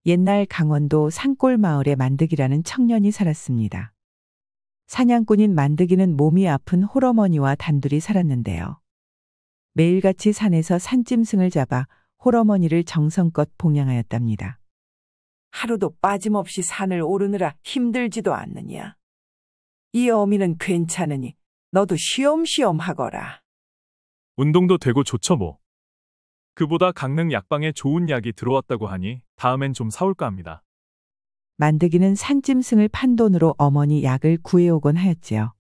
옛날 강원도 산골 마을에 만득이라는 청년이 살았습니다. 사냥꾼인 만득이는 몸이 아픈 홀어머니와 단둘이 살았는데요. 매일같이 산에서 산짐승을 잡아 홀어머니를 정성껏 봉양하였답니다. 하루도 빠짐없이 산을 오르느라 힘들지도 않느냐. 이 어미는 괜찮으니 너도 쉬엄쉬엄 하거라. 운동도 되고 좋죠 뭐. 그보다 강릉 약방에 좋은 약이 들어왔다고 하니 다음엔 좀 사올까 합니다. 만득이는 산짐승을 판 돈으로 어머니 약을 구해오곤 하였지요.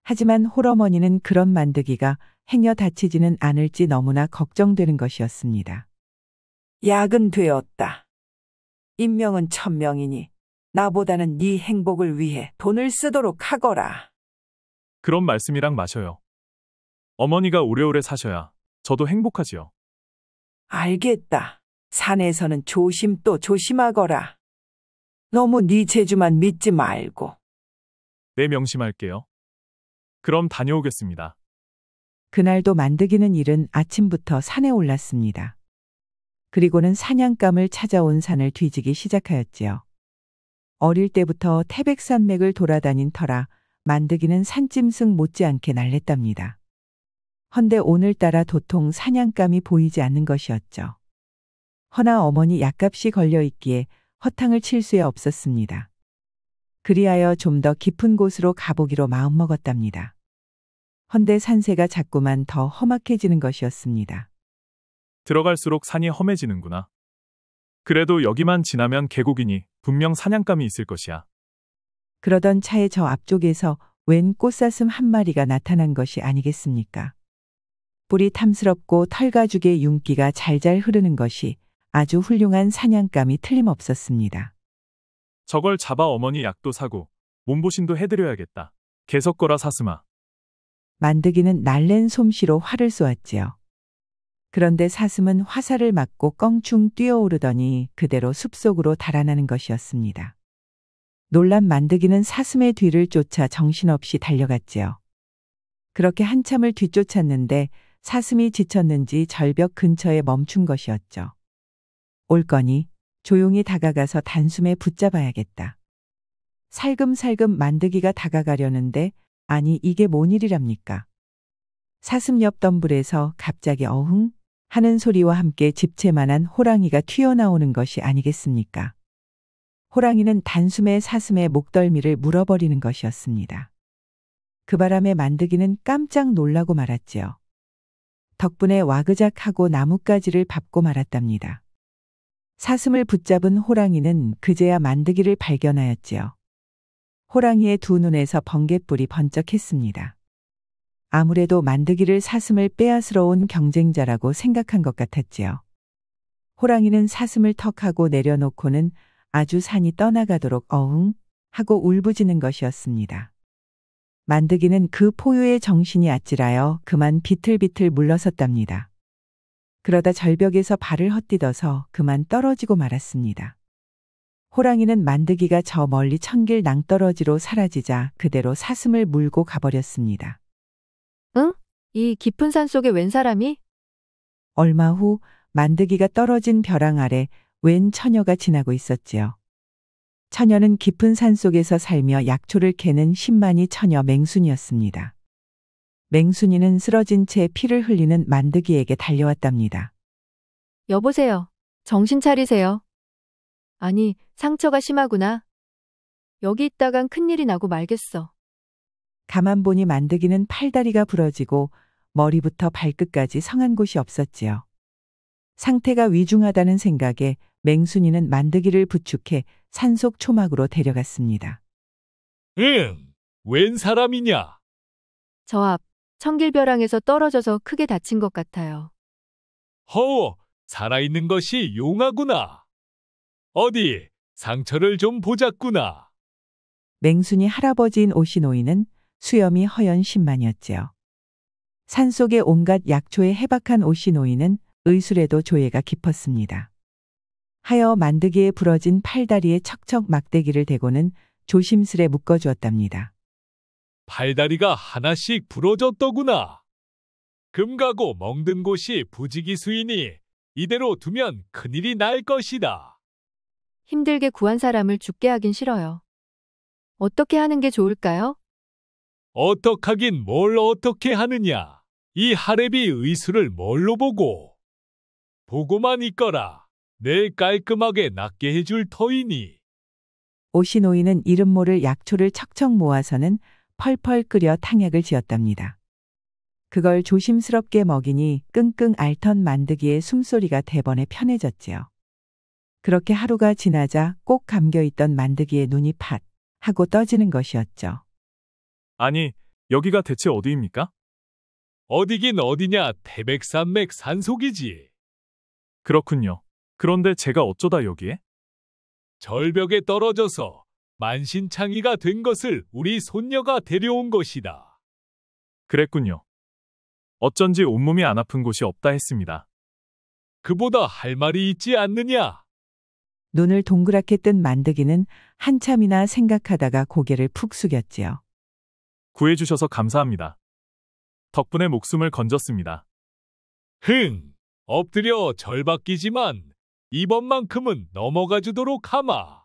하지만 홀어머니는 그런 만득이가 행여 다치지는 않을지 너무나 걱정되는 것이었습니다. 약은 되었다. 인명은 천명이니 나보다는 네 행복을 위해 돈을 쓰도록 하거라. 그런 말씀이랑 마셔요. 어머니가 오래오래 사셔야 저도 행복하지요. 알겠다. 산에서는 조심 또 조심하거라. 너무 네 재주만 믿지 말고. 네, 명심할게요. 그럼 다녀오겠습니다. 그날도 만득이는 이른 아침부터 산에 올랐습니다. 그리고는 사냥감을 찾아온 산을 뒤지기 시작하였지요. 어릴 때부터 태백산맥을 돌아다닌 터라 만득이는 산짐승 못지않게 날랬답니다. 헌데 오늘따라 도통 사냥감이 보이지 않는 것이었죠. 허나 어머니 약값이 걸려 있기에 허탕을 칠 수야 없었습니다. 그리하여 좀 더 깊은 곳으로 가보기로 마음먹었답니다. 헌데 산세가 자꾸만 더 험악해지는 것이었습니다. 들어갈수록 산이 험해지는구나. 그래도 여기만 지나면 계곡이니 분명 사냥감이 있을 것이야. 그러던 차에 저 앞쪽에서 웬 꽃사슴 한 마리가 나타난 것이 아니겠습니까? 뿔이 탐스럽고 털가죽의 윤기가 잘잘 흐르는 것이 아주 훌륭한 사냥감이 틀림없었습니다. 저걸 잡아 어머니 약도 사고 몸보신도 해드려야겠다. 개석거라 사슴아. 만득이는 날랜 솜씨로 활을 쏘았지요. 그런데 사슴은 화살을 맞고 껑충 뛰어오르더니 그대로 숲속으로 달아나는 것이었습니다. 놀란 만득이는 사슴의 뒤를 쫓아 정신없이 달려갔지요. 그렇게 한참을 뒤쫓았는데 사슴이 지쳤는지 절벽 근처에 멈춘 것이었죠. 올 거니 조용히 다가가서 단숨에 붙잡아야겠다. 살금살금 만득이가 다가가려는데 아니 이게 뭔 일이랍니까? 사슴 옆 덤불에서 갑자기 어흥 하는 소리와 함께 집채만한 호랑이가 튀어나오는 것이 아니겠습니까? 호랑이는 단숨에 사슴의 목덜미를 물어버리는 것이었습니다. 그 바람에 만득이는 깜짝 놀라고 말았지요. 덕분에 와그작하고 나뭇가지를 밟고 말았답니다. 사슴을 붙잡은 호랑이는 그제야 만득이를 발견하였지요. 호랑이의 두 눈에서 번갯불이 번쩍했습니다. 아무래도 만득이를 사슴을 빼앗으러 온 경쟁자라고 생각한 것 같았지요. 호랑이는 사슴을 턱하고 내려놓고는 아주 산이 떠나가도록 어흥 하고 울부짖는 것이었습니다. 만득이는 그 포효의 정신이 아찔하여 그만 비틀비틀 물러섰답니다. 그러다 절벽에서 발을 헛디뎌서 그만 떨어지고 말았습니다. 호랑이는 만득이가 저 멀리 천길 낭떠러지로 사라지자 그대로 사슴을 물고 가버렸습니다. 응? 이 깊은 산 속에 웬 사람이? 얼마 후 만득이가 떨어진 벼랑 아래 웬 처녀가 지나고 있었지요. 처녀는 깊은 산 속에서 살며 약초를 캐는 신만이 처녀 맹순이었습니다. 맹순이는 쓰러진 채 피를 흘리는 만득이에게 달려왔답니다. 여보세요. 정신 차리세요. 아니, 상처가 심하구나. 여기 있다간 큰일이 나고 말겠어. 가만 보니 만득이는 팔다리가 부러지고 머리부터 발끝까지 성한 곳이 없었지요. 상태가 위중하다는 생각에 맹순이는 만득이를 부축해 산속 초막으로 데려갔습니다. 응, 웬 사람이냐? 저 앞, 청길벼랑에서 떨어져서 크게 다친 것 같아요. 허, 살아있는 것이 용하구나. 어디, 상처를 좀 보자꾸나. 맹순이 할아버지인 오시노이는 수염이 허연 신만이었지요. 산속의 온갖 약초에 해박한 오시노이는 의술에도 조예가 깊었습니다. 하여 만득이의 부러진 팔다리에 척척 막대기를 대고는 조심스레 묶어주었답니다. 팔다리가 하나씩 부러졌더구나. 금가고 멍든 곳이 부지기수이니 이대로 두면 큰일이 날 것이다. 힘들게 구한 사람을 죽게 하긴 싫어요. 어떻게 하는 게 좋을까요? 어떡하긴 뭘 어떻게 하느냐. 이 하레비 의술을 뭘로 보고. 보고만 있거라. 내일 깔끔하게 낫게 해줄 터이니. 오시노이는 이름 모를 약초를 척척 모아서는 펄펄 끓여 탕약을 지었답니다. 그걸 조심스럽게 먹이니 끙끙 앓던 만드기의 숨소리가 대번에 편해졌지요. 그렇게 하루가 지나자 꼭 감겨있던 만드기의 눈이 팟 하고 떠지는 것이었죠. 아니, 여기가 대체 어디입니까? 어디긴 어디냐. 태백산맥 산속이지. 그렇군요. 그런데 제가 어쩌다 여기에? 절벽에 떨어져서 만신창이가 된 것을 우리 손녀가 데려온 것이다. 그랬군요. 어쩐지 온몸이 안 아픈 곳이 없다 했습니다. 그보다 할 말이 있지 않느냐? 눈을 동그랗게 뜬 만드기는 한참이나 생각하다가 고개를 푹 숙였지요. 구해주셔서 감사합니다. 덕분에 목숨을 건졌습니다. 엎드려 절박이지만 이번만큼은 넘어가 주도록 하마.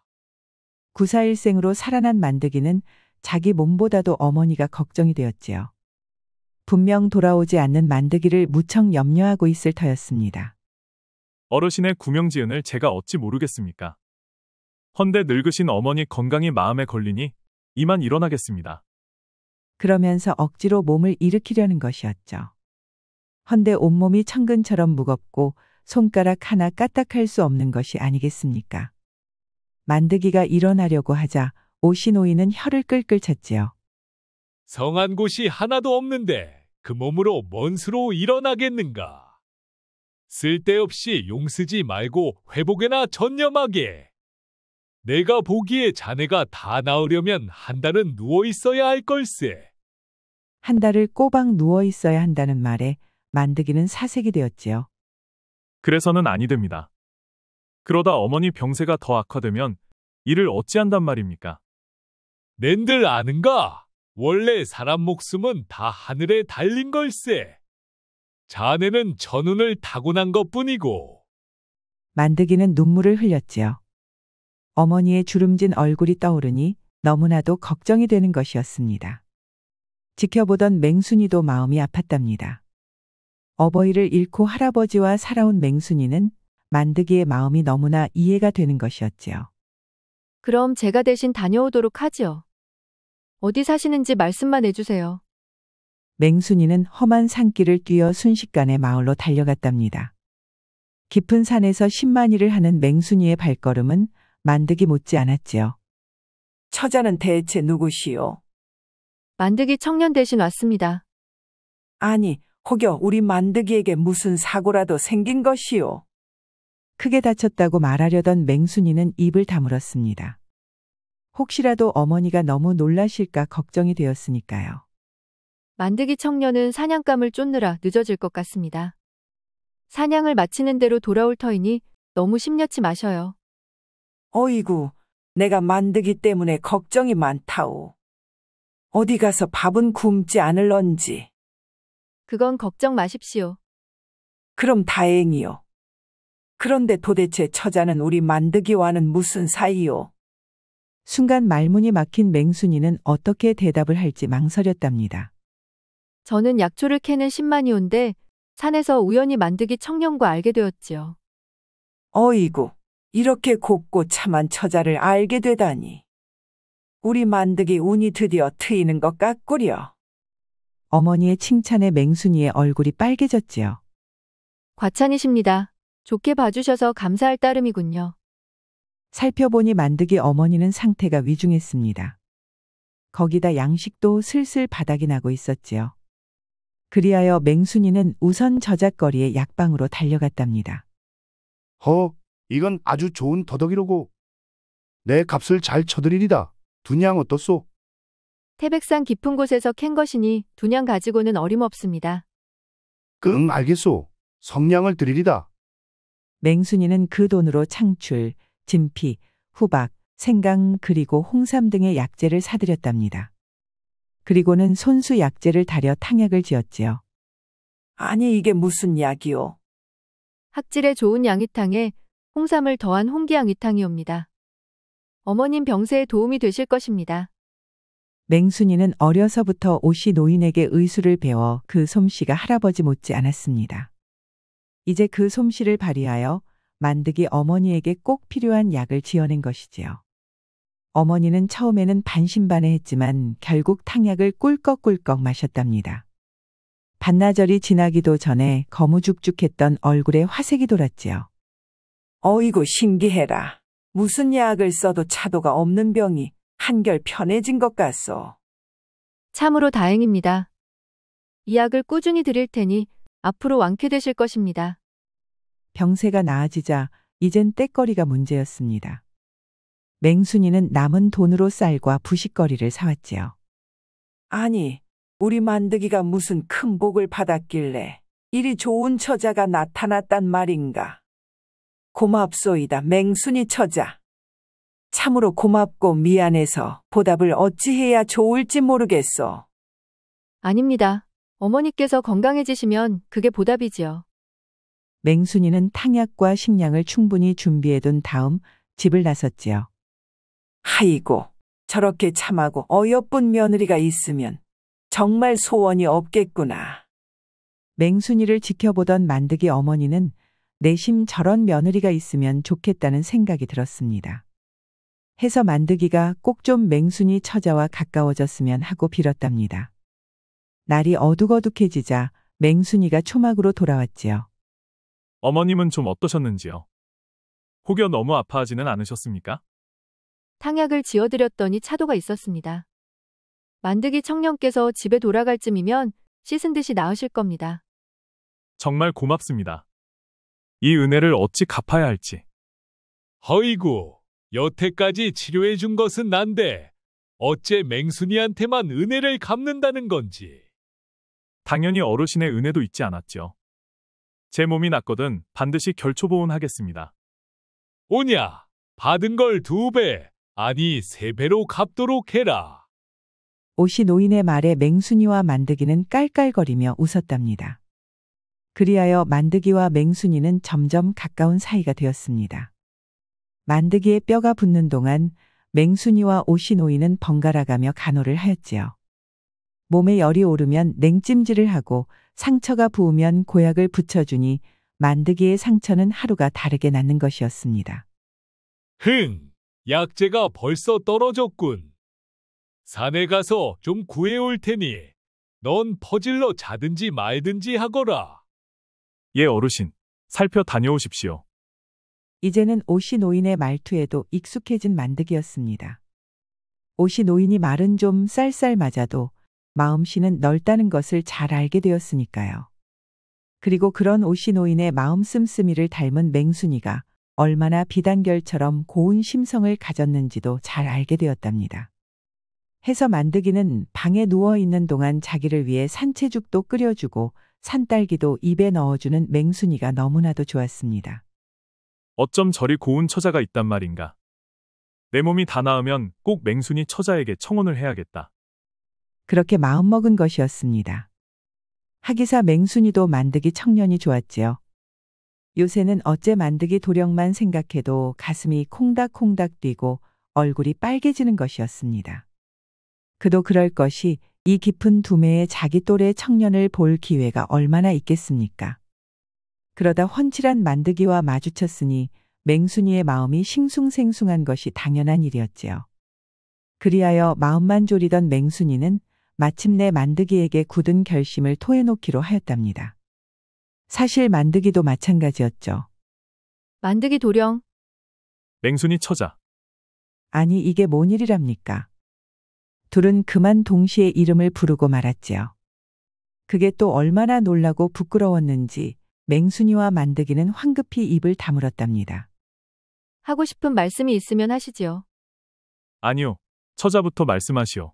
구사일생으로 살아난 만드기는 자기 몸보다도 어머니가 걱정이 되었지요. 분명 돌아오지 않는 만드기를 무척 염려하고 있을 터였습니다. 어르신의 구명지은을 제가 어찌 모르겠습니까? 헌데 늙으신 어머니 건강이 마음에 걸리니 이만 일어나겠습니다. 그러면서 억지로 몸을 일으키려는 것이었죠. 헌데 온몸이 천근처럼 무겁고 손가락 하나 까딱할 수 없는 것이 아니겠습니까? 만드기가 일어나려고 하자 오시노이는 혀를 끌끌 찼지요. 성한 곳이 하나도 없는데 그 몸으로 뭔 수로 일어나겠는가? 쓸데없이 용쓰지 말고 회복에나 전념하게. 내가 보기에 자네가 다 나으려면 한 달은 누워 있어야 할 걸세. 한 달을 꼬박 누워 있어야 한다는 말에 만드기는 사색이 되었지요. 그래서는 아니 됩니다. 그러다 어머니 병세가 더 악화되면 일을 어찌한단 말입니까? 낸들 아는가? 원래 사람 목숨은 다 하늘에 달린 걸세. 자네는 전운을 타고난 것뿐이고. 만드기는 눈물을 흘렸지요. 어머니의 주름진 얼굴이 떠오르니 너무나도 걱정이 되는 것이었습니다. 지켜보던 맹순이도 마음이 아팠답니다. 어버이를 잃고 할아버지와 살아온 맹순이는 만드기의 마음이 너무나 이해가 되는 것이었지요. 그럼 제가 대신 다녀오도록 하지요. 어디 사시는지 말씀만 해주세요. 맹순이는 험한 산길을 뛰어 순식간에 마을로 달려갔답니다. 깊은 산에서 10만리를 하는 맹순이의 발걸음은 만드기 못지 않았지요. 처자는 대체 누구시오? 만드기 청년 대신 왔습니다. 아니, 혹여 우리 만드기에게 무슨 사고라도 생긴 것이오? 크게 다쳤다고 말하려던 맹순이는 입을 다물었습니다. 혹시라도 어머니가 너무 놀라실까 걱정이 되었으니까요. 만드기 청년은 사냥감을 쫓느라 늦어질 것 같습니다. 사냥을 마치는 대로 돌아올 터이니 너무 심려치 마셔요. 어이구, 내가 만드기 때문에 걱정이 많다오. 어디 가서 밥은 굶지 않을런지. 그건 걱정 마십시오. 그럼 다행이요. 그런데 도대체 처자는 우리 만드기와는 무슨 사이요? 순간 말문이 막힌 맹순이는 어떻게 대답을 할지 망설였답니다. 저는 약초를 캐는 신만이온데 산에서 우연히 만드기 청년과 알게 되었지요. 어이구, 이렇게 곱고 참한 처자를 알게 되다니. 우리 만드기 운이 드디어 트이는 것 같구려. 어머니의 칭찬에 맹순이의 얼굴이 빨개졌지요. 과찬이십니다. 좋게 봐주셔서 감사할 따름이군요. 살펴보니 만드기 어머니는 상태가 위중했습니다. 거기다 양식도 슬슬 바닥이 나고 있었지요. 그리하여 맹순이는 우선 저잣거리의 약방으로 달려갔답니다. 이건 아주 좋은 더덕이로고. 내 값을 잘 쳐드리리다. 두냥 어떻소? 태백산 깊은 곳에서 캔 것이니 두냥 가지고는 어림없습니다. 알겠소. 성냥을 드리리다. 맹순이는 그 돈으로 창출, 진피, 후박, 생강 그리고 홍삼 등의 약재를 사들였답니다. 그리고는 손수 약재를 달여 탕약을 지었지요. 아니, 이게 무슨 약이오? 학질에 좋은 양이탕에 홍삼을 더한 홍기양이탕이옵니다. 어머님 병세에 도움이 되실 것입니다. 맹순이는 어려서부터 오씨 노인에게 의술을 배워 그 솜씨가 할아버지 못지 않았습니다. 이제 그 솜씨를 발휘하여 만드기 어머니에게 꼭 필요한 약을 지어낸 것이지요. 어머니는 처음에는 반신반의했지만 결국 탕약을 꿀꺽꿀꺽 마셨답니다. 반나절이 지나기도 전에 거무죽죽했던 얼굴에 화색이 돌았지요. 어이구 신기해라. 무슨 약을 써도 차도가 없는 병이 한결 편해진 것 같소. 참으로 다행입니다. 이 약을 꾸준히 드릴 테니 앞으로 완쾌되실 것입니다. 병세가 나아지자 이젠 떏거리가 문제였습니다. 맹순이는 남은 돈으로 쌀과 부식거리를 사왔지요. 아니, 우리 만드기가 무슨 큰 복을 받았길래 이리 좋은 처자가 나타났단 말인가. 고맙소이다, 맹순이 처자. 참으로 고맙고 미안해서 보답을 어찌해야 좋을지 모르겠소. 아닙니다. 어머니께서 건강해지시면 그게 보답이지요. 맹순이는 탕약과 식량을 충분히 준비해둔 다음 집을 나섰지요. 아이고, 저렇게 참하고 어여쁜 며느리가 있으면 정말 소원이 없겠구나. 맹순이를 지켜보던 만드기 어머니는 내심 저런 며느리가 있으면 좋겠다는 생각이 들었습니다. 해서 만드기가 꼭 좀 맹순이 처자와 가까워졌으면 하고 빌었답니다. 날이 어둑어둑해지자 맹순이가 초막으로 돌아왔지요. 어머님은 좀 어떠셨는지요? 혹여 너무 아파하지는 않으셨습니까? 탕약을 지어드렸더니 차도가 있었습니다. 만드기 청년께서 집에 돌아갈 쯤이면 씻은 듯이 나으실 겁니다. 정말 고맙습니다. 이 은혜를 어찌 갚아야 할지. 허이구, 여태까지 치료해 준 것은 난데 어째 맹순이한테만 은혜를 갚는다는 건지. 당연히 어르신의 은혜도 잊지 않았죠. 제 몸이 낫거든 반드시 결초보온하겠습니다. 오냐, 받은 걸 2배, 아니 3배로 갚도록 해라. 오씨 노인의 말에 맹순이와 만드기는 깔깔거리며 웃었답니다. 그리하여 만드기와 맹순이는 점점 가까운 사이가 되었습니다. 만드기의 뼈가 붙는 동안 맹순이와 오씨 노인은 번갈아가며 간호를 하였지요. 몸에 열이 오르면 냉찜질을 하고 상처가 부으면 고약을 붙여주니 만드기의 상처는 하루가 다르게 낫는 것이었습니다. 약재가 벌써 떨어졌군. 산에 가서 좀 구해올 테니 넌 퍼질러 자든지 말든지 하거라. 예, 어르신. 살펴 다녀오십시오. 이제는 오씨 노인의 말투에도 익숙해진 만드기였습니다. 오씨 노인이 말은 좀 쌀쌀맞아도 마음씨는 넓다는 것을 잘 알게 되었으니까요. 그리고 그런 오씨 노인의 마음 씀씀이를 닮은 맹순이가 얼마나 비단결처럼 고운 심성을 가졌는지도 잘 알게 되었답니다. 해서 만드기는 방에 누워있는 동안 자기를 위해 산채죽도 끓여주고 산딸기도 입에 넣어주는 맹순이가 너무나도 좋았습니다. 어쩜 저리 고운 처자가 있단 말인가. 내 몸이 다 나으면 꼭 맹순이 처자에게 청혼을 해야겠다. 그렇게 마음먹은 것이었습니다. 하기사 맹순이도 만드기 청년이 좋았지요. 요새는 어째 만드기 도령만 생각해도 가슴이 콩닥콩닥 뛰고 얼굴이 빨개지는 것이었습니다. 그도 그럴 것이 이 깊은 두매의 자기 또래 청년을 볼 기회가 얼마나 있겠습니까? 그러다 훤칠한 만드기와 마주쳤으니 맹순이의 마음이 싱숭생숭한 것이 당연한 일이었지요. 그리하여 마음만 졸이던 맹순이는 마침내 만드기에게 굳은 결심을 토해놓기로 하였답니다. 사실 만드기도 마찬가지였죠. 만드기 도령, 맹순이 처자. 아니 이게 뭔 일이랍니까? 둘은 그만 동시에 이름을 부르고 말았지요. 그게 또 얼마나 놀라고 부끄러웠는지 맹순이와 만드기는 황급히 입을 다물었답니다. 하고 싶은 말씀이 있으면 하시지요. 아니요. 처자부터 말씀하시오.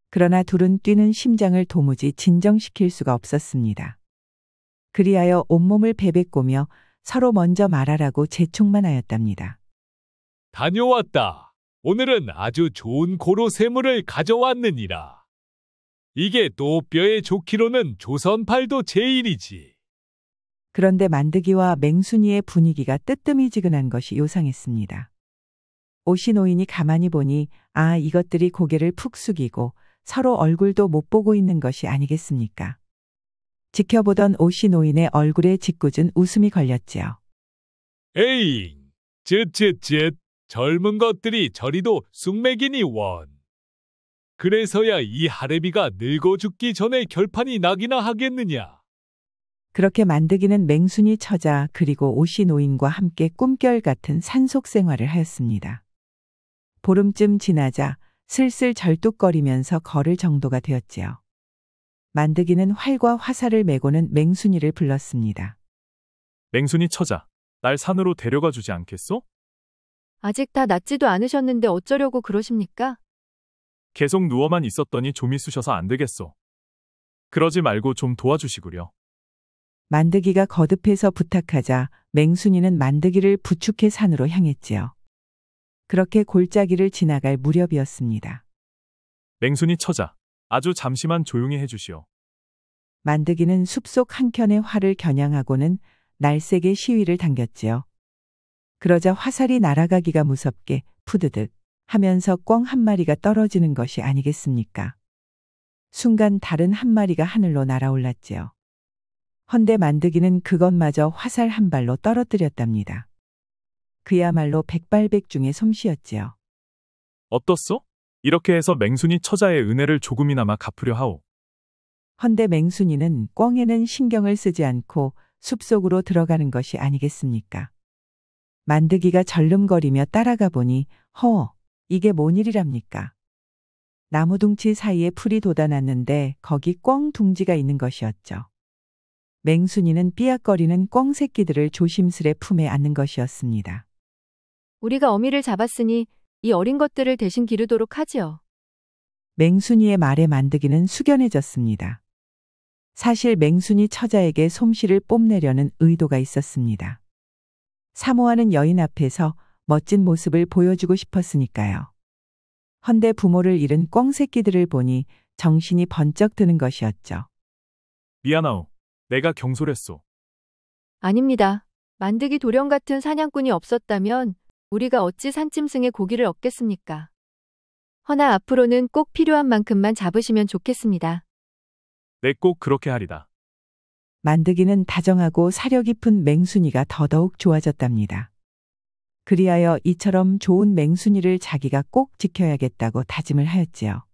그러나 둘은 뛰는 심장을 도무지 진정시킬 수가 없었습니다. 그리하여 온몸을 베베꼬며 서로 먼저 말하라고 재촉만 하였답니다. 다녀왔다. 오늘은 아주 좋은 고로 쇠물을 가져왔느니라. 이게 또 뼈에 좋기로는 조선팔도 제일이지. 그런데 만드기와 맹순이의 분위기가 뜨뜨미지근한 것이 요상했습니다. 오신오인이 가만히 보니 이것들이 고개를 푹 숙이고 서로 얼굴도 못 보고 있는 것이 아니겠습니까? 지켜보던 오신오인의 얼굴에 짓궂은 웃음이 걸렸지요. 에잉, 쯧쯧쯧, 젊은 것들이 저리도 쑥맥이니 원. 그래서야 이 하레비가 늙어 죽기 전에 결판이 나기나 하겠느냐. 그렇게 만드기는 맹순이 처자 그리고 오신오인과 함께 꿈결 같은 산속 생활을 하였습니다. 보름쯤 지나자 슬슬 절뚝거리면서 걸을 정도가 되었지요. 만드기는 활과 화살을 메고는 맹순이를 불렀습니다. 맹순이 처자, 날 산으로 데려가 주지 않겠소? 아직 다 낫지도 않으셨는데 어쩌려고 그러십니까? 계속 누워만 있었더니 좀이 쑤셔서 안 되겠소. 그러지 말고 좀 도와주시구려. 만드기가 거듭해서 부탁하자 맹순이는 만드기를 부축해 산으로 향했지요. 그렇게 골짜기를 지나갈 무렵이었습니다. 맹순이 처자, 아주 잠시만 조용히 해주시오. 만드기는 숲속 한켠의 활을 겨냥하고는 날쌔게 시위를 당겼지요. 그러자 화살이 날아가기가 무섭게 푸드득 하면서 꿩 한 마리가 떨어지는 것이 아니겠습니까? 순간 다른 한 마리가 하늘로 날아올랐지요. 헌데 만드기는 그것마저 화살 한 발로 떨어뜨렸답니다. 그야말로 백발백중의 솜씨였지요. 어떻소? 이렇게 해서 맹순이 처자의 은혜를 조금이나마 갚으려 하오. 헌데 맹순이는 꿩에는 신경을 쓰지 않고 숲속으로 들어가는 것이 아니겠습니까? 만드기가 절름거리며 따라가 보니 이게 뭔 일이랍니까? 나무둥치 사이에 풀이 돋아났는데 거기 꿩 둥지가 있는 것이었죠. 맹순이는 삐약거리는 꿩 새끼들을 조심스레 품에 안는 것이었습니다. 우리가 어미를 잡았으니 이 어린 것들을 대신 기르도록 하지요. 맹순이의 말에 만드기는 숙연해졌습니다. 사실 맹순이 처자에게 솜씨를 뽐내려는 의도가 있었습니다. 사모하는 여인 앞에서 멋진 모습을 보여주고 싶었으니까요. 헌데 부모를 잃은 꿩 새끼들을 보니 정신이 번쩍 드는 것이었죠. 미안하오. 내가 경솔했소. 아닙니다. 만드기 도령 같은 사냥꾼이 없었다면 우리가 어찌 산짐승의 고기를 얻겠습니까? 허나 앞으로는 꼭 필요한 만큼만 잡으시면 좋겠습니다. 내 꼭 그렇게 하리다. 만드기는 다정하고 사려 깊은 맹순이가 더더욱 좋아졌답니다. 그리하여 이처럼 좋은 맹순이를 자기가 꼭 지켜야겠다고 다짐을 하였지요.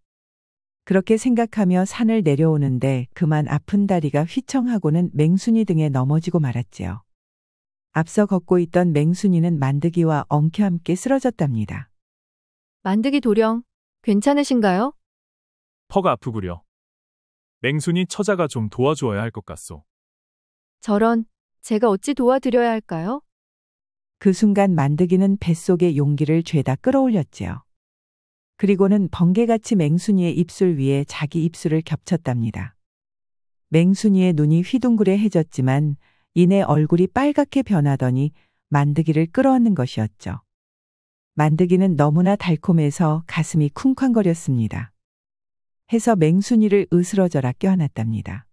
그렇게 생각하며 산을 내려오는데 그만 아픈 다리가 휘청하고는 맹순이 등에 넘어지고 말았지요. 앞서 걷고 있던 맹순이는 만드기와 엉켜함께 쓰러졌답니다. 만드기 도령, 괜찮으신가요? 퍼가 아프구려. 맹순이 처자가 좀 도와주어야 할 것 같소. 저런, 제가 어찌 도와드려야 할까요? 그 순간 만드기는 뱃속에 용기를 죄다 끌어올렸지요. 그리고는 번개같이 맹순이의 입술 위에 자기 입술을 겹쳤답니다. 맹순이의 눈이 휘둥그레해졌지만 이내 얼굴이 빨갛게 변하더니 만드기를 끌어안는 것이었죠. 만드기는 너무나 달콤해서 가슴이 쿵쾅거렸습니다. 해서 맹순이를 으스러져라 껴안았답니다.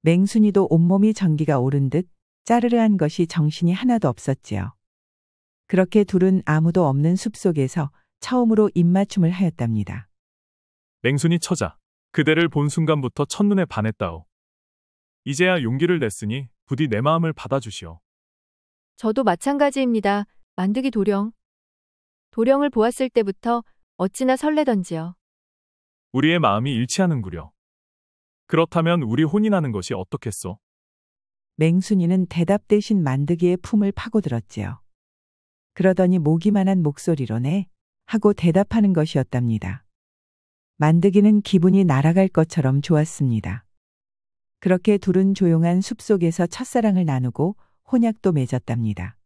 맹순이도 온몸이 전기가 오른 듯 짜르르한 것이 정신이 하나도 없었지요. 그렇게 둘은 아무도 없는 숲속에서 처음으로 입맞춤을 하였답니다. 맹순이 처자, 그대를 본 순간부터 첫눈에 반했다오. 이제야 용기를 냈으니 부디 내 마음을 받아주시오. 저도 마찬가지입니다. 만드기 도령. 도령을 보았을 때부터 어찌나 설레던지요. 우리의 마음이 일치하는구려. 그렇다면 우리 혼인하는 것이 어떻겠소? 맹순이는 대답 대신 만드기의 품을 파고들었지요. 그러더니 모기만한 목소리로 네 하고 대답하는 것이었답니다. 만드기는 기분이 날아갈 것처럼 좋았습니다. 그렇게 둘은 조용한 숲속에서 첫사랑을 나누고 혼약도 맺었답니다.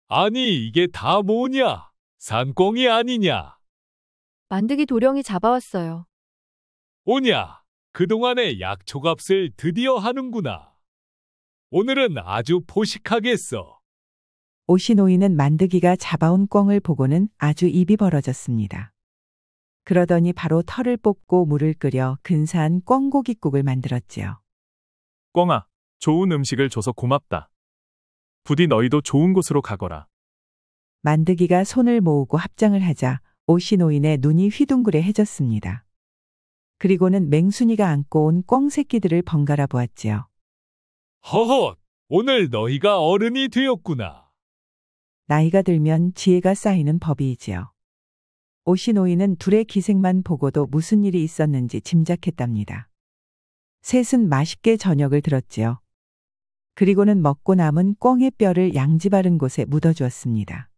아니, 이게 다 뭐냐? 산꿩이 아니냐? 만드기 도령이 잡아왔어요. 오냐? 그동안의 약초값을 드디어 하는구나. 오늘은 아주 포식하겠어. 오신오이는 만드기가 잡아온 꿩을 보고는 아주 입이 벌어졌습니다. 그러더니 바로 털을 뽑고 물을 끓여 근사한 꿩고깃국을 만들었지요. 꿩아, 좋은 음식을 줘서 고맙다. 부디 너희도 좋은 곳으로 가거라. 만드기가 손을 모으고 합장을 하자 오시노인의 눈이 휘둥그레해졌습니다. 그리고는 맹순이가 안고 온 꿩새끼들을 번갈아 보았지요. 허헛, 오늘 너희가 어른이 되었구나. 나이가 들면 지혜가 쌓이는 법이지요. 오시노이는 둘의 기색만 보고도 무슨 일이 있었는지 짐작했답니다. 셋은 맛있게 저녁을 들었지요. 그리고는 먹고 남은 꿩의 뼈를 양지 바른 곳에 묻어주었습니다.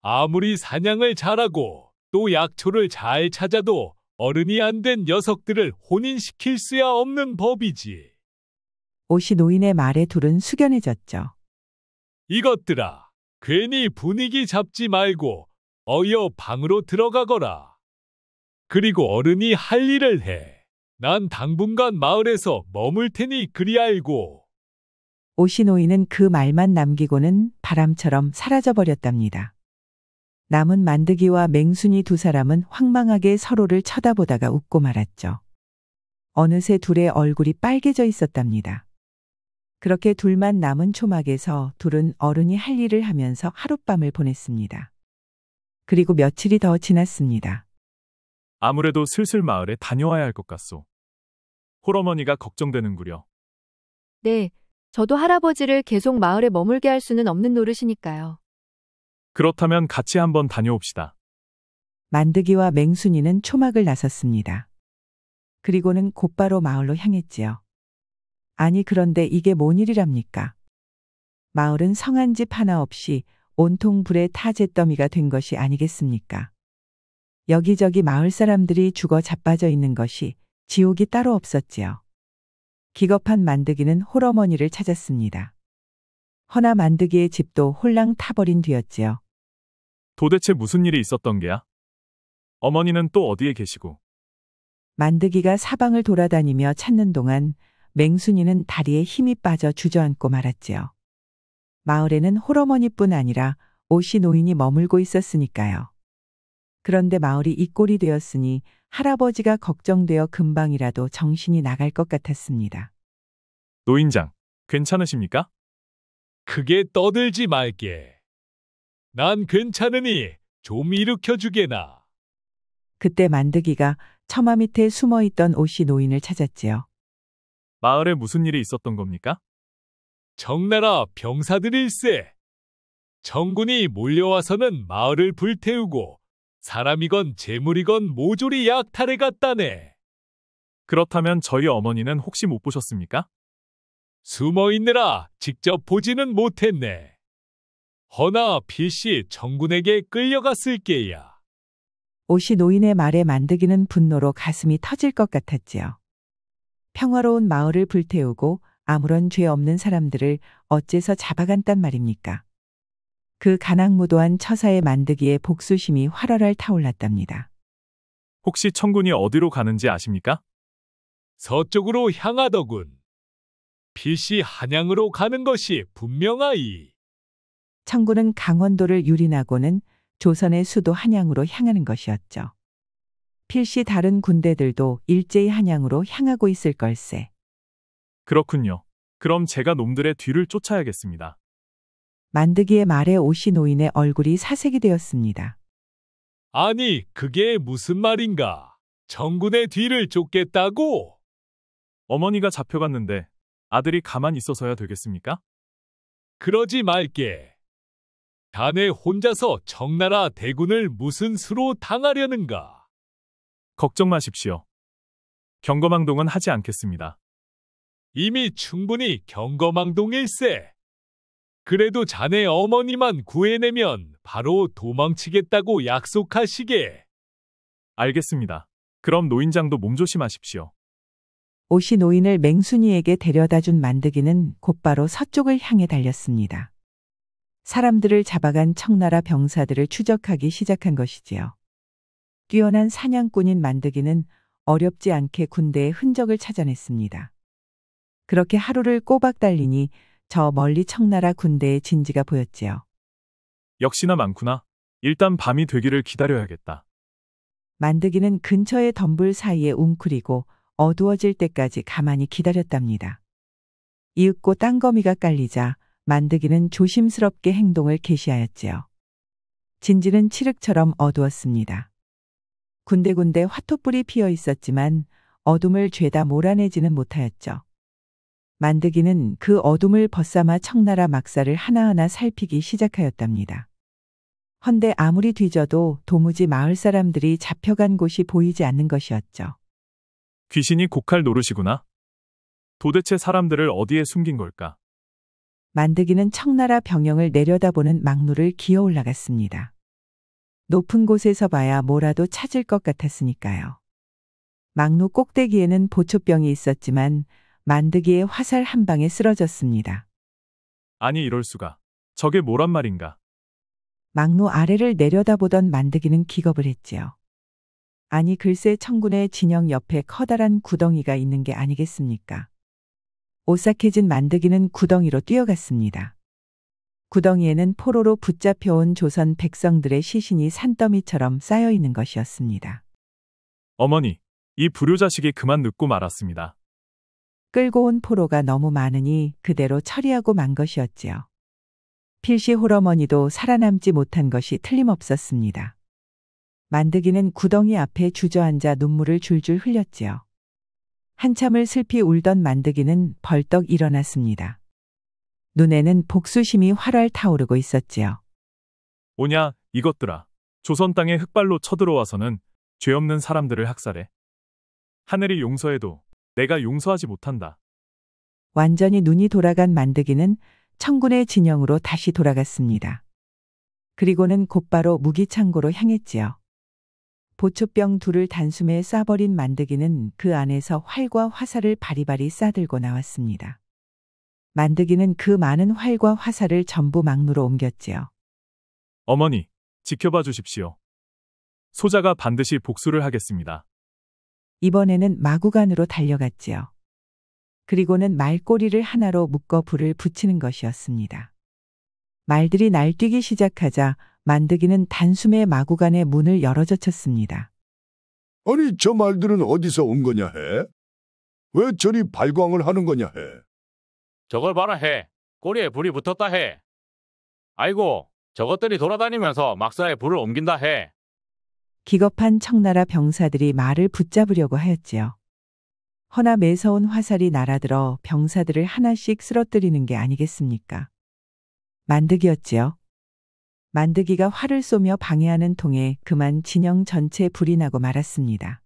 아무리 사냥을 잘하고 또 약초를 잘 찾아도 어른이 안 된 녀석들을 혼인시킬 수야 없는 법이지. 오시노인의 말에 둘은 숙연해졌죠. 이것들아, 괜히 분위기 잡지 말고 어여 방으로 들어가거라. 그리고 어른이 할 일을 해. 난 당분간 마을에서 머물 테니 그리 알고. 오시노이는 그 말만 남기고는 바람처럼 사라져버렸답니다. 남은 만드기와 맹순이 두 사람은 황망하게 서로를 쳐다보다가 웃고 말았죠. 어느새 둘의 얼굴이 빨개져 있었답니다. 그렇게 둘만 남은 초막에서 둘은 어른이 할 일을 하면서 하룻밤을 보냈습니다. 그리고 며칠이 더 지났습니다. 아무래도 슬슬 마을에 다녀와야 할 것 같소. 홀어머니가 걱정되는구려. 네, 저도 할아버지를 계속 마을에 머물게 할 수는 없는 노릇이니까요. 그렇다면 같이 한번 다녀옵시다. 만드기와 맹순이는 초막을 나섰습니다. 그리고는 곧바로 마을로 향했지요. 아니 그런데 이게 뭔 일이랍니까? 마을은 성한 집 하나 없이 온통 불에 타 잿더미가 된 것이 아니겠습니까? 여기저기 마을 사람들이 죽어 자빠져 있는 것이 지옥이 따로 없었지요. 기겁한 만드기는 홀어머니를 찾았습니다. 허나 만드기의 집도 홀랑 타버린 뒤였지요. 도대체 무슨 일이 있었던 게야? 어머니는 또 어디에 계시고? 만드기가 사방을 돌아다니며 찾는 동안 맹순이는 다리에 힘이 빠져 주저앉고 말았지요. 마을에는 홀어머니뿐 아니라 오시 노인이 머물고 있었으니까요. 그런데 마을이 이 꼴이 되었으니 할아버지가 걱정되어 금방이라도 정신이 나갈 것 같았습니다. 노인장, 괜찮으십니까? 크게 떠들지 말게. 난 괜찮으니 좀 일으켜주게나. 그때 만드기가 처마 밑에 숨어있던 오시 노인을 찾았지요. 마을에 무슨 일이 있었던 겁니까? 정나라 병사들일세. 정군이 몰려와서는 마을을 불태우고 사람이건 재물이건 모조리 약탈해 갔다네. 그렇다면 저희 어머니는 혹시 못 보셨습니까? 숨어 있느라 직접 보지는 못했네. 허나 필시 정군에게 끌려갔을 게야. 오시 노인의 말에 만드기는 분노로 가슴이 터질 것 같았지요. 평화로운 마을을 불태우고 아무런 죄 없는 사람들을 어째서 잡아간단 말입니까? 그 가난무도한 처사의 만드기에 복수심이 활활 타올랐답니다. 혹시 청군이 어디로 가는지 아십니까? 서쪽으로 향하더군. 필시 한양으로 가는 것이 분명하이. 청군은 강원도를 유린하고는 조선의 수도 한양으로 향하는 것이었죠. 필시 다른 군대들도 일제히 한양으로 향하고 있을 걸세. 그렇군요. 그럼 제가 놈들의 뒤를 쫓아야겠습니다. 만드기의 말에 오시 노인의 얼굴이 사색이 되었습니다. 아니, 그게 무슨 말인가? 정군의 뒤를 쫓겠다고? 어머니가 잡혀갔는데 아들이 가만히 있어서야 되겠습니까? 그러지 말게. 자네 혼자서 청나라 대군을 무슨 수로 당하려는가? 걱정 마십시오. 경거망동은 하지 않겠습니다. 이미 충분히 경거망동일세. 그래도 자네 어머니만 구해내면 바로 도망치겠다고 약속하시게. 알겠습니다. 그럼 노인장도 몸조심하십시오. 오시 노인을 맹순이에게 데려다준 만드기는 곧바로 서쪽을 향해 달렸습니다. 사람들을 잡아간 청나라 병사들을 추적하기 시작한 것이지요. 뛰어난 사냥꾼인 만드기는 어렵지 않게 군대의 흔적을 찾아냈습니다. 그렇게 하루를 꼬박 달리니 저 멀리 청나라 군대의 진지가 보였지요. 역시나 많구나. 일단 밤이 되기를 기다려야겠다. 만드기는 근처의 덤불 사이에 웅크리고 어두워질 때까지 가만히 기다렸답니다. 이윽고 땅거미가 깔리자 만드기는 조심스럽게 행동을 개시하였지요. 진지는 칠흑처럼 어두웠습니다. 군데군데 화토불이 피어 있었지만 어둠을 죄다 몰아내지는 못하였죠. 만드기는 그 어둠을 벗삼아 청나라 막사를 하나하나 살피기 시작하였답니다. 헌데 아무리 뒤져도 도무지 마을 사람들이 잡혀간 곳이 보이지 않는 것이었죠. 귀신이 곡할 노릇이구나. 도대체 사람들을 어디에 숨긴 걸까? 만드기는 청나라 병영을 내려다보는 막루를 기어 올라갔습니다. 높은 곳에서 봐야 뭐라도 찾을 것 같았으니까요. 막루 꼭대기에는 보초병이 있었지만 만드기의 화살 한 방에 쓰러졌습니다. 아니 이럴 수가. 저게 뭐란 말인가? 막루 아래를 내려다보던 만드기는 기겁을 했지요. 아니 글쎄 청군의 진영 옆에 커다란 구덩이가 있는 게 아니겠습니까? 오싹해진 만드기는 구덩이로 뛰어갔습니다. 구덩이에는 포로로 붙잡혀온 조선 백성들의 시신이 산더미처럼 쌓여 있는 것이었습니다. 어머니, 이 불효자식이 그만 늙고 말았습니다. 끌고 온 포로가 너무 많으니 그대로 처리하고 만 것이었지요. 필시 홀어머니도 살아남지 못한 것이 틀림없었습니다. 만드기는 구덩이 앞에 주저앉아 눈물을 줄줄 흘렸지요. 한참을 슬피 울던 만드기는 벌떡 일어났습니다. 눈에는 복수심이 활활 타오르고 있었지요. 오냐, 이것들아. 조선 땅에 흑발로 쳐들어와서는 죄 없는 사람들을 학살해. 하늘이 용서해도 내가 용서하지 못한다. 완전히 눈이 돌아간 만드기는 청군의 진영으로 다시 돌아갔습니다. 그리고는 곧바로 무기창고로 향했지요. 보초병 둘을 단숨에 쏴버린 만드기는 그 안에서 활과 화살을 바리바리 싸들고 나왔습니다. 만드기는 그 많은 활과 화살을 전부 막루로 옮겼지요. 어머니, 지켜봐 주십시오. 소자가 반드시 복수를 하겠습니다. 이번에는 마구간으로 달려갔지요. 그리고는 말꼬리를 하나로 묶어 불을 붙이는 것이었습니다. 말들이 날뛰기 시작하자 만드기는 단숨에 마구간의 문을 열어젖혔습니다. 아니 저 말들은 어디서 온 거냐 해? 왜 저리 발광을 하는 거냐 해? 저걸 봐라 해. 꼬리에 불이 붙었다 해. 아이고, 저것들이 돌아다니면서 막사에 불을 옮긴다 해. 기겁한 청나라 병사들이 말을 붙잡으려고 하였지요. 허나 매서운 화살이 날아들어 병사들을 하나씩 쓰러뜨리는 게 아니겠습니까? 만드기였지요. 만드기가 활을 쏘며 방해하는 통에 그만 진영 전체에 불이 나고 말았습니다.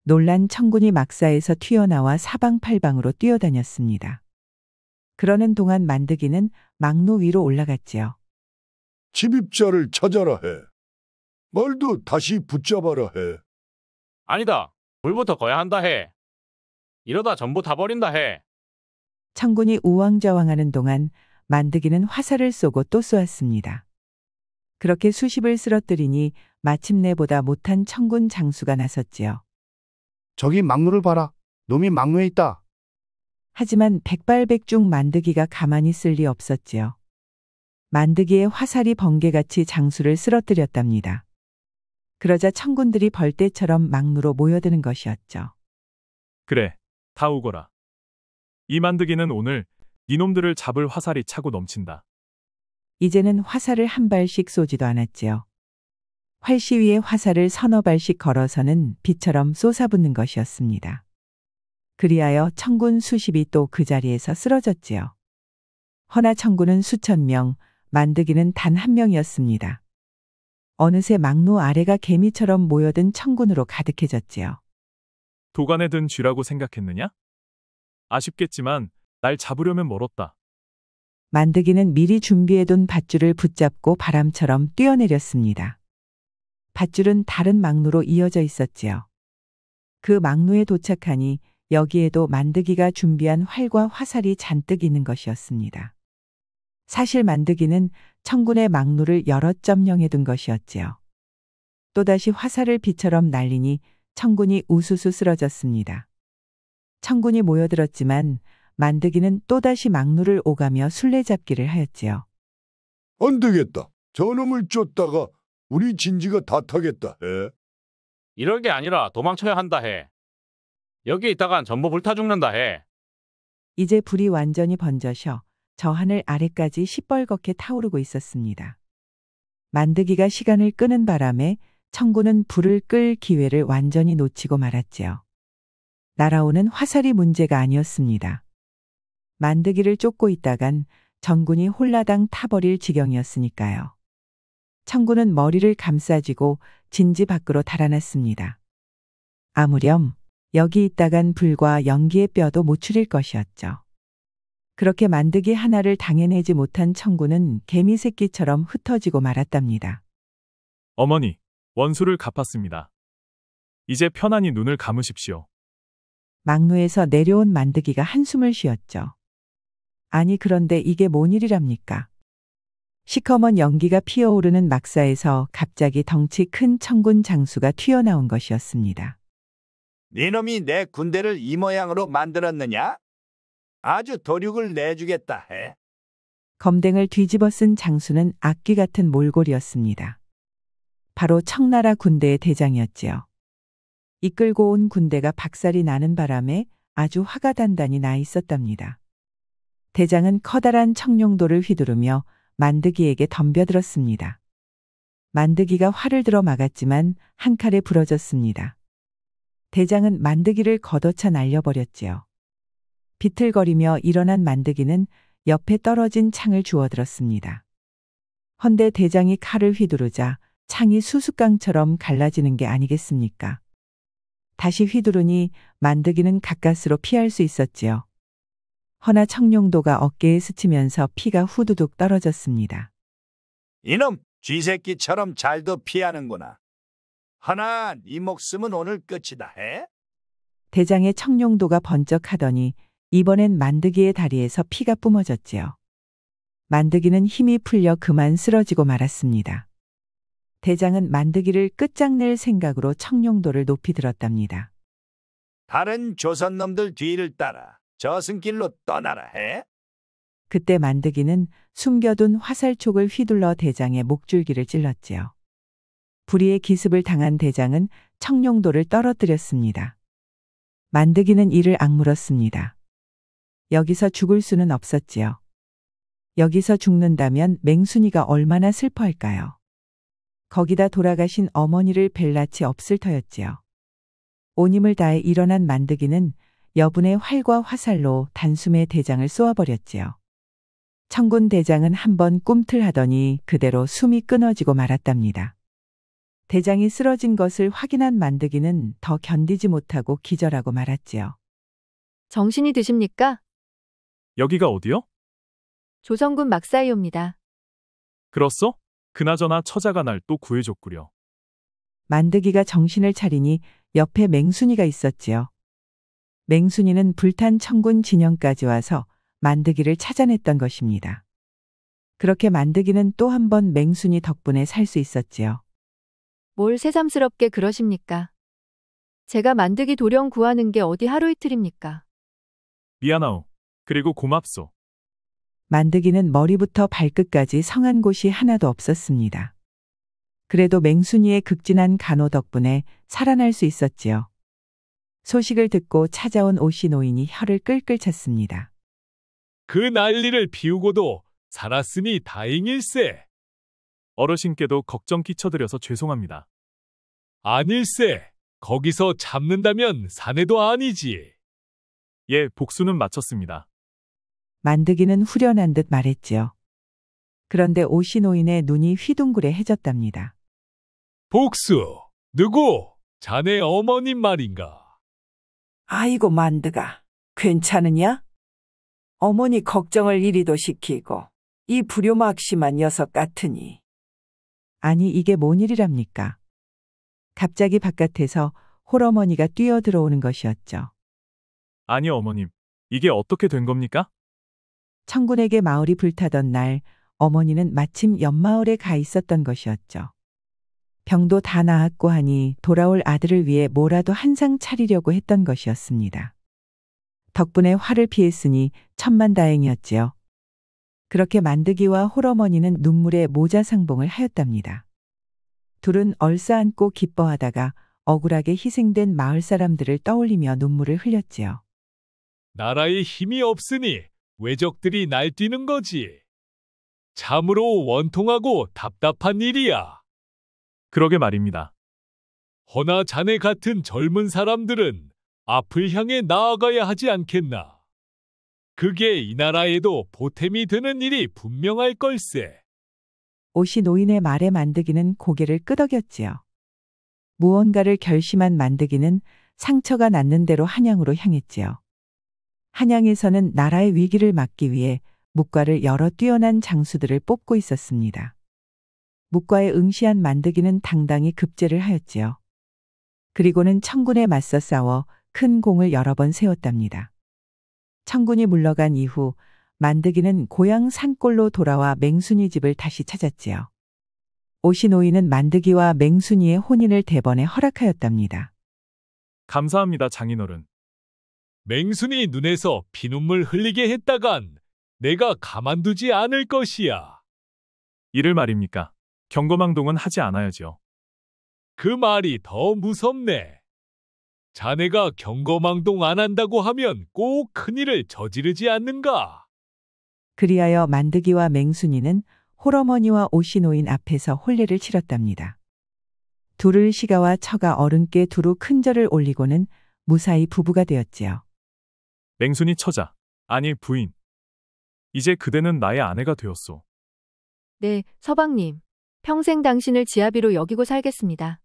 놀란 청군이 막사에서 튀어나와 사방팔방으로 뛰어다녔습니다. 그러는 동안 만드기는 막루 위로 올라갔지요. 침입자를 찾아라 해. 말도 다시 붙잡아라 해. 아니다. 불부터 꺼야 한다 해. 이러다 전부 다 버린다 해. 청군이 우왕좌왕하는 동안 만드기는 화살을 쏘고 또 쏘았습니다. 그렇게 수십을 쓰러뜨리니 마침내 보다 못한 청군 장수가 나섰지요. 저기 막루를 봐라. 놈이 막루에 있다. 하지만 백발백중 만드기가 가만히 있을 리 없었지요. 만드기의 화살이 번개같이 장수를 쓰러뜨렸답니다. 그러자 청군들이 벌떼처럼 막루로 모여드는 것이었죠. 그래, 다 오거라. 이 만드기는 오늘 이놈들을 잡을 화살이 차고 넘친다. 이제는 화살을 한 발씩 쏘지도 않았지요. 활시 위에 화살을 서너 발씩 걸어서는 비처럼 솟아붙는 것이었습니다. 그리하여 청군 수십이 또 그 자리에서 쓰러졌지요. 허나 청군은 수천 명, 만드기는 단 한 명이었습니다. 어느새 막루 아래가 개미처럼 모여든 청군으로 가득해졌지요. 도간에 든 쥐라고 생각했느냐? 아쉽겠지만 날 잡으려면 멀었다. 만드기는 미리 준비해둔 밧줄을 붙잡고 바람처럼 뛰어내렸습니다. 밧줄은 다른 막루로 이어져 있었지요. 그 막루에 도착하니 여기에도 만드기가 준비한 활과 화살이 잔뜩 있는 것이었습니다. 사실 만드기는 청군의 막루를 여러 점령해둔 것이었지요. 또다시 화살을 비처럼 날리니 청군이 우수수 쓰러졌습니다. 청군이 모여들었지만 만드기는 또다시 막루를 오가며 술래잡기를 하였지요. 안 되겠다. 저놈을 쫓다가 우리 진지가 다 타겠다 해. 이럴 게 아니라 도망쳐야 한다 해. 여기 있다간 전부 불타 죽는다 해. 이제 불이 완전히 번져셔 저 하늘 아래까지 시뻘겋게 타오르고 있었습니다. 만드기가 시간을 끄는 바람에 청군은 불을 끌 기회를 완전히 놓치고 말았지요. 날아오는 화살이 문제가 아니었습니다. 만드기를 쫓고 있다간 전군이 홀라당 타버릴 지경이었으니까요. 청군은 머리를 감싸쥐고 진지 밖으로 달아났습니다. 아무렴 여기 있다간 불과 연기의 뼈도 못 추릴 것이었죠. 그렇게 만드기 하나를 당해내지 못한 청군은 개미 새끼처럼 흩어지고 말았답니다. 어머니, 원수를 갚았습니다. 이제 편안히 눈을 감으십시오. 막루에서 내려온 만드기가 한숨을 쉬었죠. 아니 그런데 이게 뭔 일이랍니까? 시커먼 연기가 피어오르는 막사에서 갑자기 덩치 큰 청군 장수가 튀어나온 것이었습니다. 네놈이 내 군대를 이 모양으로 만들었느냐? 아주 도륙을 내주겠다 해. 검댕을 뒤집어 쓴 장수는 악귀 같은 몰골이었습니다. 바로 청나라 군대의 대장이었지요. 이끌고 온 군대가 박살이 나는 바람에 아주 화가 단단히 나 있었답니다. 대장은 커다란 청룡도를 휘두르며 만드기에게 덤벼들었습니다. 만드기가 활을 들어 막았지만 한 칼에 부러졌습니다. 대장은 만드기를 걷어차 날려버렸지요. 비틀거리며 일어난 만드기는 옆에 떨어진 창을 주워들었습니다. 헌데 대장이 칼을 휘두르자 창이 수수깡처럼 갈라지는 게 아니겠습니까? 다시 휘두르니 만드기는 가까스로 피할 수 있었지요. 허나 청룡도가 어깨에 스치면서 피가 후두둑 떨어졌습니다. 이놈 쥐새끼처럼 잘도 피하는구나. 허나 네 목숨은 오늘 끝이다 해. 대장의 청룡도가 번쩍하더니 이번엔 만드기의 다리에서 피가 뿜어졌지요. 만드기는 힘이 풀려 그만 쓰러지고 말았습니다. 대장은 만드기를 끝장낼 생각으로 청룡도를 높이 들었답니다. 다른 조선놈들 뒤를 따라 저승길로 떠나라 해. 그때 만드기는 숨겨둔 화살촉을 휘둘러 대장의 목줄기를 찔렀지요. 불의의 기습을 당한 대장은 청룡도를 떨어뜨렸습니다. 만드기는 이를 악물었습니다. 여기서 죽을 수는 없었지요. 여기서 죽는다면 맹순이가 얼마나 슬퍼할까요? 거기다 돌아가신 어머니를 뵐 낯이 없을 터였지요. 온 힘을 다해 일어난 만드기는 여분의 활과 화살로 단숨에 대장을 쏘아버렸지요. 청군 대장은 한번 꿈틀하더니 그대로 숨이 끊어지고 말았답니다. 대장이 쓰러진 것을 확인한 만드기는 더 견디지 못하고 기절하고 말았지요. 정신이 드십니까? 여기가 어디요? 조선군 막사이옵니다. 그렇소? 그나저나 처자가 날 또 구해줬구려. 만드기가 정신을 차리니 옆에 맹순이가 있었지요. 맹순이는 불탄 청군 진영까지 와서 만드기를 찾아냈던 것입니다. 그렇게 만드기는 또 한 번 맹순이 덕분에 살 수 있었지요. 뭘 새삼스럽게 그러십니까? 제가 만드기 도령 구하는 게 어디 하루 이틀입니까? 미안하오. 그리고 고맙소. 만드기는 머리부터 발끝까지 성한 곳이 하나도 없었습니다. 그래도 맹순이의 극진한 간호 덕분에 살아날 수 있었지요. 소식을 듣고 찾아온 오씨 노인이 혀를 끌끌 찼습니다. 그 난리를 피우고도 살았으니 다행일세. 어르신께도 걱정 끼쳐드려서 죄송합니다. 아닐세. 거기서 잡는다면 사내도 아니지. 예, 복수는 마쳤습니다. 만드기는 후련한 듯 말했지요. 그런데 오씨 노인의 눈이 휘둥그레해졌답니다. 복수. 누구? 자네 어머님 말인가? 아이고 만드가 괜찮으냐? 어머니 걱정을 이리도 시키고 이 불효막심한 녀석 같으니. 아니 이게 뭔 일이랍니까? 갑자기 바깥에서 홀어머니가 뛰어들어오는 것이었죠. 아니 어머님, 이게 어떻게 된 겁니까? 청군에게 마을이 불타던 날 어머니는 마침 옆마을에 가 있었던 것이었죠. 병도 다 나았고 하니 돌아올 아들을 위해 뭐라도 한상 차리려고 했던 것이었습니다. 덕분에 화를 피했으니 천만다행이었지요. 그렇게 만드기와 홀어머니는 눈물에 모자상봉을 하였답니다. 둘은 얼싸안고 기뻐하다가 억울하게 희생된 마을 사람들을 떠올리며 눈물을 흘렸지요. 나라에 힘이 없으니 외적들이 날뛰는 거지. 참으로 원통하고 답답한 일이야. 그러게 말입니다. 허나 자네 같은 젊은 사람들은 앞을 향해 나아가야 하지 않겠나. 그게 이 나라에도 보탬이 되는 일이 분명할 걸세. 오시 노인의 말에 만드기는 고개를 끄덕였지요. 무언가를 결심한 만드기는 상처가 났는 대로 한양으로 향했지요. 한양에서는 나라의 위기를 막기 위해 묵과를 여러 뛰어난 장수들을 뽑고 있었습니다. 묵과에 응시한 만드기는 당당히 급제를 하였지요. 그리고는 청군에 맞서 싸워 큰 공을 여러 번 세웠답니다. 청군이 물러간 이후 만드기는 고향 산골로 돌아와 맹순이 집을 다시 찾았지요. 오시 노인은 만드기와 맹순이의 혼인을 대번에 허락하였답니다. 감사합니다, 장인어른. 맹순이 눈에서 피눈물 흘리게 했다간 내가 가만두지 않을 것이야. 이를 말입니까? 경거망동은 하지 않아야지요. 그 말이 더 무섭네. 자네가 경거망동 안 한다고 하면 꼭 큰일을 저지르지 않는가? 그리하여 만드기와 맹순이는 홀어머니와 오시 노인 앞에서 혼례를 치렀답니다. 둘을 시가와 처가 어른께 두루 큰 절을 올리고는 무사히 부부가 되었지요. 맹순이 처자, 아니 부인. 이제 그대는 나의 아내가 되었소. 네, 서방님. 평생 당신을 지아비로 여기고 살겠습니다.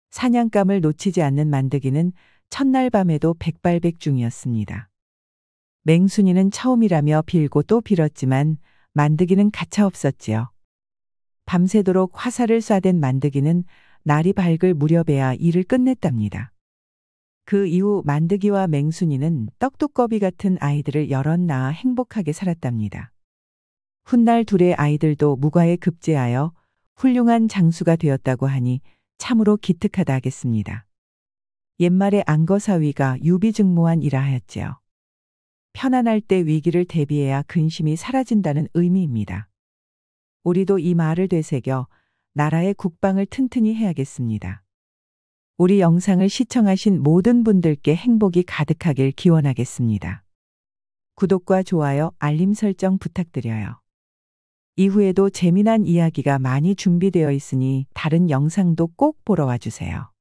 사냥감을 놓치지 않는 만드기는 첫날 밤에도 백발백중이었습니다. 맹순이는 처음이라며 빌고 또 빌었지만 만드기는 가차없었지요. 밤새도록 화살을 쏴댄 만드기는 날이 밝을 무렵에야 일을 끝냈답니다. 그 이후 만드기와 맹순이는 떡두꺼비 같은 아이들을 여럿 낳아 행복하게 살았답니다. 훗날 둘의 아이들도 무과에 급제하여 훌륭한 장수가 되었다고 하니 참으로 기특하다 하겠습니다. 옛말에 안거사위가 유비증무한이라 하였지요. 편안할 때 위기를 대비해야 근심이 사라진다는 의미입니다. 우리도 이 말을 되새겨 나라의 국방을 튼튼히 해야겠습니다. 우리 영상을 시청하신 모든 분들께 행복이 가득하길 기원하겠습니다. 구독과 좋아요, 알림 설정 부탁드려요. 이후에도 재미난 이야기가 많이 준비되어 있으니 다른 영상도 꼭 보러 와주세요.